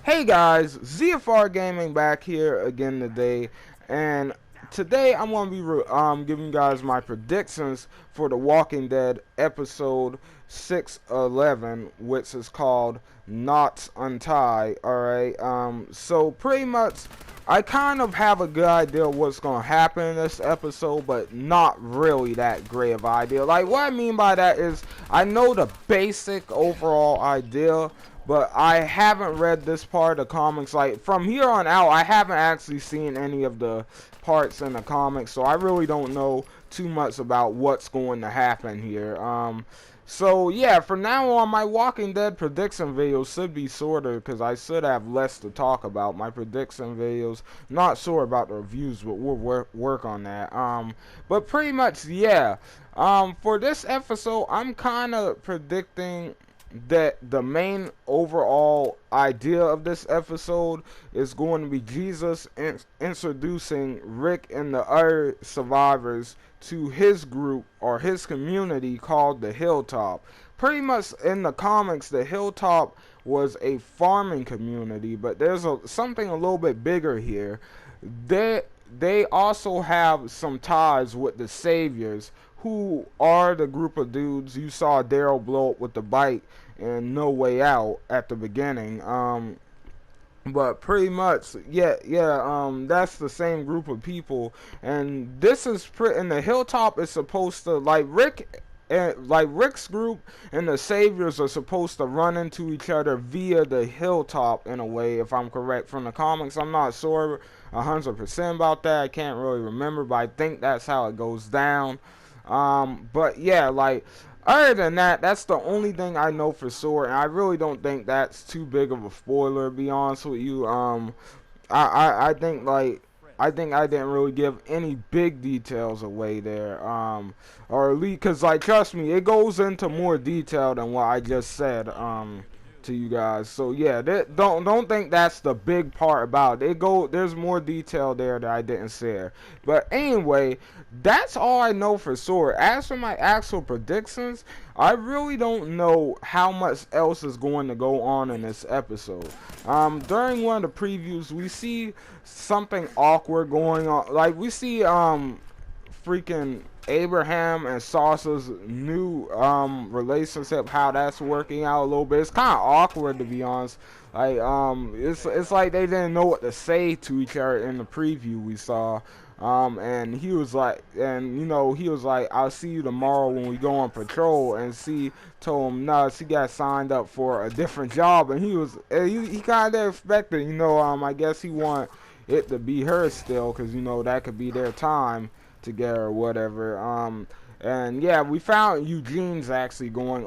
Hey guys, ZFR Gaming back here again today, and today I'm going to be giving you guys my predictions for The Walking Dead episode 611, which is called Knots Untie. Alright, so pretty much I kind of have a good idea of what's going to happen in this episode, but not really that great of an idea. Like, what I mean by that is I know the basic overall idea, but I haven't read this part of the comics. Like, from here on out, I haven't actually seen any of the parts in the comics, so I really don't know too much about what's going to happen here. So yeah, from now on, my Walking Dead prediction videos should be shorter because I should have less to talk about. My prediction videos, not sure about the reviews, but we'll work on that. But pretty much, yeah. For this episode, I'm kind of predicting that the main overall idea of this episode is going to be Jesus introducing Rick and the other survivors to his group or his community called the Hilltop. Pretty much in the comics, the Hilltop was a farming community, but there's something a little bit bigger here. They also have some ties with the Saviors, who are the group of dudes you saw Daryl blow up with the bike and No Way Out at the beginning. But pretty much, that's the same group of people, and this is and the Hilltop is supposed to, like Rick's group and the Saviors are supposed to run into each other via the Hilltop in a way, if I'm correct from the comics. I'm not sure 100% about that. I can't really remember, but I think that's how it goes down. But yeah, like, other than that, that's the only thing I know for sure, and I really don't think that's too big of a spoiler, to be honest with you. I think, like, I think I didn't really give any big details away there, or at least, cause, like, trust me, it goes into more detail than what I just said, to you guys. So yeah, don't think that's the big part about it. There's more detail there that I didn't share. But anyway, that's all I know for sure. As for my actual predictions, I really don't know how much else is going to go on in this episode. During one of the previews, we see something awkward going on. Like, we see freaking Abraham and Sauce's new relationship, how that's working out a little bit. It's kind of awkward, to be honest. Like, it's like they didn't know what to say to each other in the preview we saw. And he was like, I'll see you tomorrow when we go on patrol. And she told him, no, she got signed up for a different job. And he kind of expected, I guess he want it to be her still, because, that could be their time together or whatever. And yeah, we found Eugene's actually going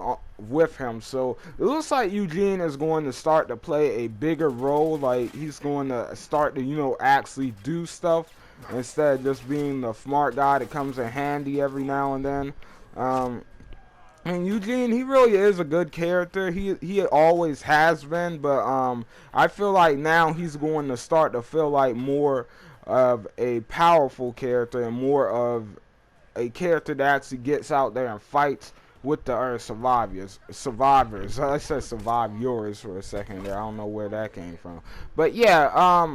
with him, so it looks like Eugene is going to start to play a bigger role. Like, he's going to start to actually do stuff instead of just being the smart guy that comes in handy every now and then. And Eugene, he really is a good character. He always has been, but I feel like now he's going to start to feel like more of a powerful character and more of a character that actually gets out there and fights with the other survivors. I said survivors for a second there. I don't know where that came from. But yeah,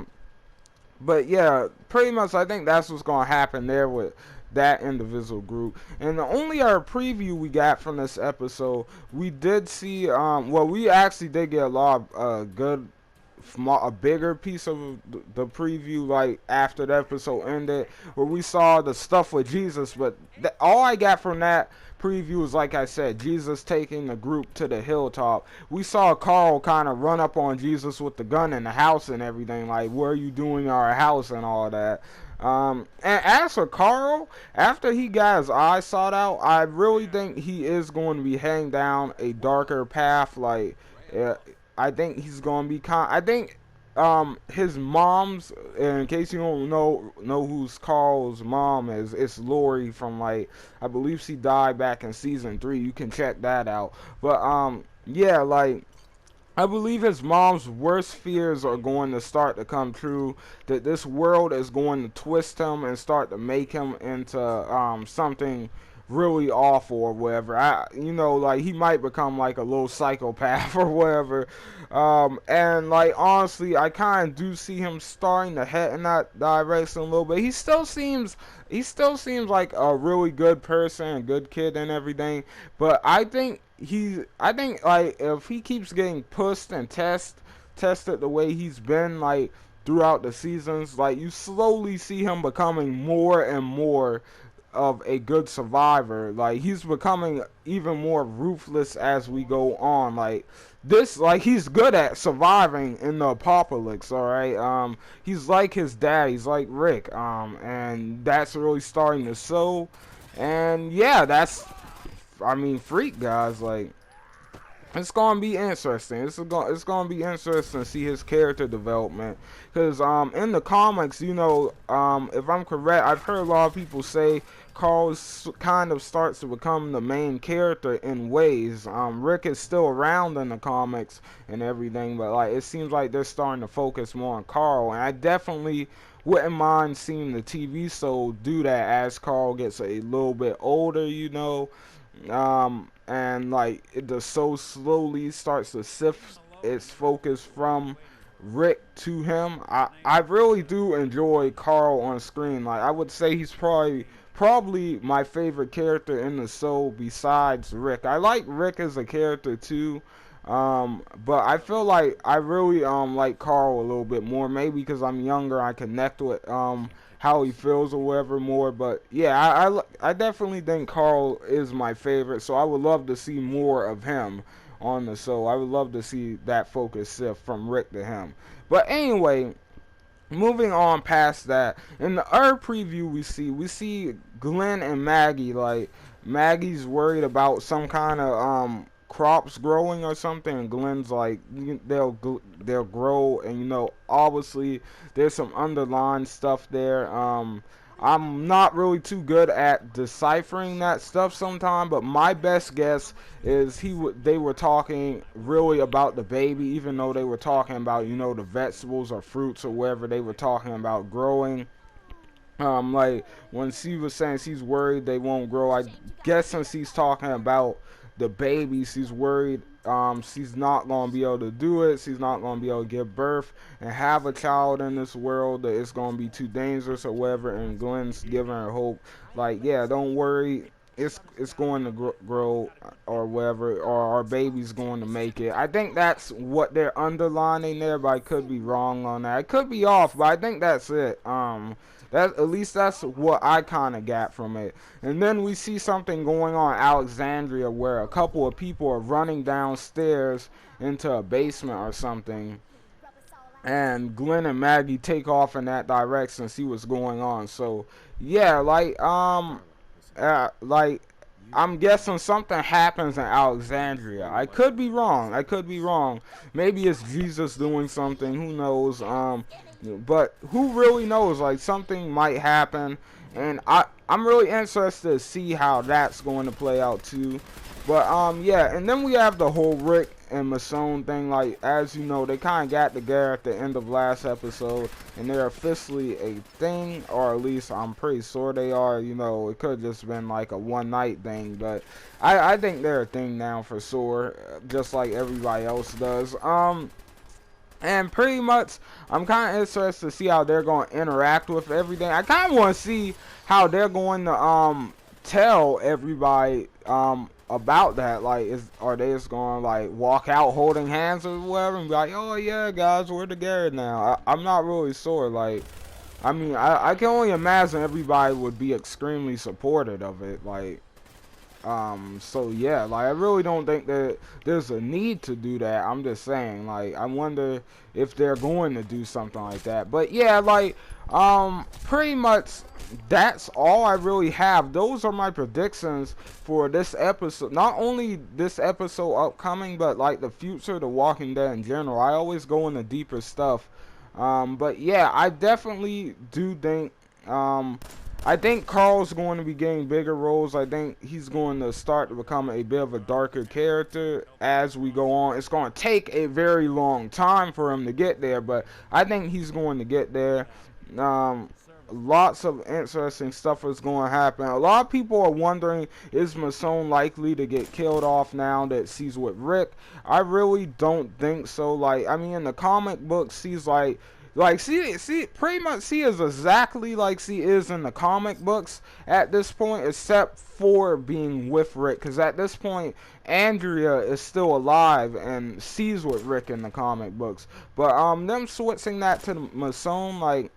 pretty much I think that's what's going to happen there with that individual group. And the only other preview we got from this episode, we did see, we actually did get a lot of a bigger piece of the preview, like after the episode ended, where we saw the stuff with Jesus. But all I got from that preview was, like I said, Jesus taking the group to the Hilltop. We saw Carl kind of run up on Jesus with the gun in the house and everything, like, what are you doing in our house and all that. And as for Carl, after he got his eyes sought out, I really think he is going to be heading down a darker path. Like, I think he's going to be I think his mom's, in case you don't know who's Carl's mom is, it's Lori from, like, I believe she died back in season 3. You can check that out. But yeah, like, I believe his mom's worst fears are going to start to come true, that this world is going to twist him and start to make him into something really awful or whatever. Like he might become like a little psychopath or whatever. And like honestly, I kind of do see him starting to head in that direction a little bit. He still seems like a really good person, a good kid, and everything. But I think like if he keeps getting pushed and tested the way he's been like throughout the seasons, like you slowly see him becoming more and more of a good survivor. Like he's becoming even more ruthless as we go on. Like he's good at surviving in the apocalypse. All right. He's like his dad. He's like Rick. And that's really starting to show. And yeah, freak guys. Like it's gonna be interesting. It's gonna be interesting to see his character development. Cause in the comics, if I'm correct, I've heard a lot of people say Carl kind of starts to become the main character in ways. Rick is still around in the comics and everything, but like it seems like they're starting to focus more on Carl, and I definitely wouldn't mind seeing the TV show do that as Carl gets a little bit older. And like the show slowly starts to shift its focus from Rick to him. I really do enjoy Carl on screen. Like I would say he's probably my favorite character in the show besides Rick. I like Rick as a character too. But I feel like I really like Carl a little bit more. Maybe because I'm younger, I connect with how he feels or whatever more. But yeah, I definitely think Carl is my favorite. So I would love to see more of him on the show. I would love to see that focus shift from Rick to him. But anyway, moving on past that, in the Earth preview we see Glenn and Maggie. Like Maggie's worried about some kind of crops growing or something, and Glenn's like they'll grow, and obviously there's some underlying stuff there. I'm not really too good at deciphering that stuff sometimes, but my best guess is they were talking really about the baby, even though they were talking about the vegetables or fruits or whatever they were talking about growing. Like when she was saying she's worried they won't grow, I guess since she's talking about the baby, she's worried she's not gonna be able to do it. She's not gonna be able to give birth and have a child in this world. That it's gonna be too dangerous or whatever. And Glenn's giving her hope, like, yeah, don't worry, it's going to grow or whatever, or our baby's going to make it. I think that's what they're underlining there, but I could be wrong on that. I could be off, but I think that's it. At least that's what I kind of got from it. And then we see something going on in Alexandria where a couple of people are running downstairs into a basement or something. And Glenn and Maggie take off in that direction and see what's going on. So, yeah, like I'm guessing something happens in Alexandria. I could be wrong. Maybe it's Jesus doing something. Who knows? But who really knows? Like something might happen, and I'm really interested to see how that's going to play out too. But yeah, and then we have the whole Rick and Michonne thing. Like as you know, they kind of got together at the end of last episode, and they're officially a thing, or at least I'm pretty sure they are. It could have just been like a one night thing, but I think they're a thing now for sure, just like everybody else does. And pretty much, I'm kind of interested to see how they're going to interact with everything. I kind of want to see how they're going to tell everybody about that. Like, are they just going to like walk out holding hands or whatever and be like, oh yeah, guys, we're together now? I'm not really sure. Like, I can only imagine everybody would be extremely supportive of it. Like, so yeah, like I really don't think that there's a need to do that. I'm just saying, like, I wonder if they're going to do something like that. But yeah, like, pretty much that's all I really have. Those are my predictions for this episode. Not only this episode upcoming, but like the future, The Walking Dead in general. I always go into deeper stuff. But yeah, I definitely do think, I think Carl's going to be getting bigger roles. I think he's going to start to become a bit of a darker character as we go on. It's going to take a very long time for him to get there, but I think he's going to get there. lots of interesting stuff is going to happen. A lot of people are wondering, is Masone likely to get killed off now that she's with Rick? I really don't think so. Like, I mean, in the comic books, she's like she pretty much she is exactly like she is in the comic books at this point, except for being with Rick. Because at this point, Andrea is still alive and she's with Rick in the comic books. But them switching that to Masone, like,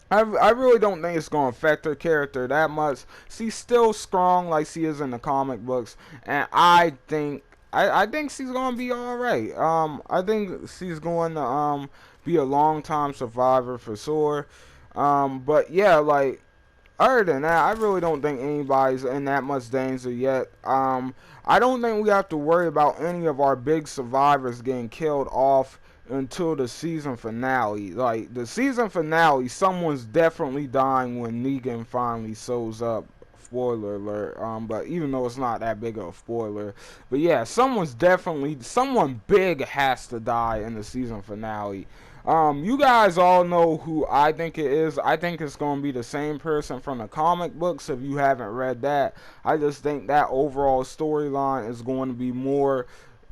I really don't think it's going to affect her character that much. She's still strong like she is in the comic books, and I think she's going to be alright. I think she's going to be a long time survivor for sure. But yeah, like, other than that, I really don't think anybody's in that much danger yet. I don't think we have to worry about any of our big survivors getting killed off until the season finale. Like, the season finale, someone's definitely dying when Negan finally shows up. Spoiler alert. But even though it's not that big of a spoiler, but yeah, someone big has to die in the season finale. You guys all know who I think it is. I think it's going to be the same person from the comic books. If you haven't read that, I just think that overall storyline is going to be more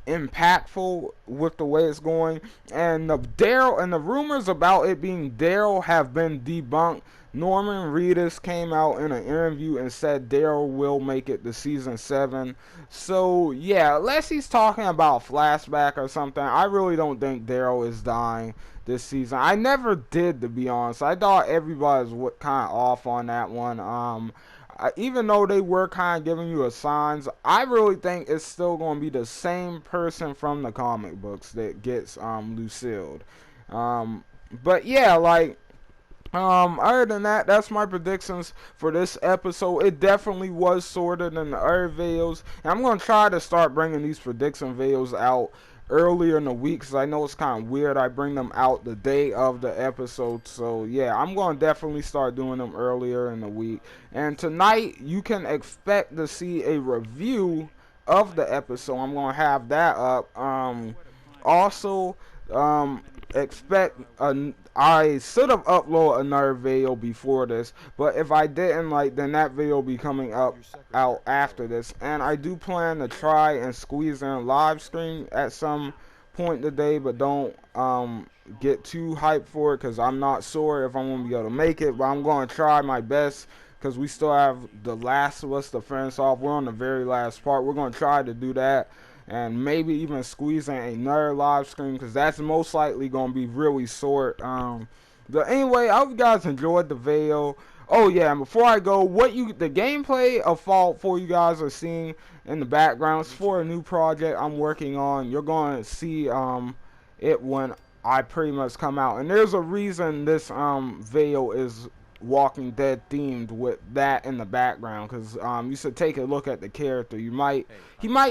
impactful with the way it's going. And the rumors about it being Daryl have been debunked. Norman Reedus came out in an interview and said Daryl will make it to season 7. So yeah, unless he's talking about flashback or something, I really don't think Daryl is dying this season. I never did, to be honest. I thought everybody was kind of off on that one. Even though they were kind of giving you a signs, I really think it's still going to be the same person from the comic books that gets Lucille. But yeah, like, other than that, that's my predictions for this episode. It definitely was sorted in the other videos, and I'm going to try to start bringing these prediction videos out earlier in the week, because I know it's kind of weird I bring them out the day of the episode. So yeah, I'm going to definitely start doing them earlier in the week. And tonight you can expect to see a review of the episode. I'm going to have that up. Also, expect I should have uploaded another video before this, but if I didn't, like, then that video will be coming out after this. And I do plan to try and squeeze in a live stream at some point today, but don't get too hyped for it, because I'm not sure if I'm going to be able to make it. But I'm going to try my best, because we still have The Last of Us to finish off. We're on the very last part. We're going to try to do that, and maybe even squeeze in another live stream, because that's most likely going to be really short. But anyway, I hope you guys enjoyed the video. Oh yeah, and before I go, the gameplay of Fallout 4 you guys are seeing in the background is for a new project I'm working on. You're going to see it when I pretty much come out, and there's a reason this video is Walking Dead themed with that in the background, because you should take a look at the character. He might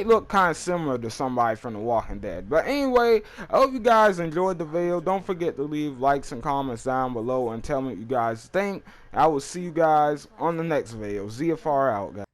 look kind of similar to somebody from The Walking Dead. But anyway, I hope you guys enjoyed the video. Don't forget to leave likes and comments down below and tell me what you guys think. I will see you guys on the next video. ZFR out, guys.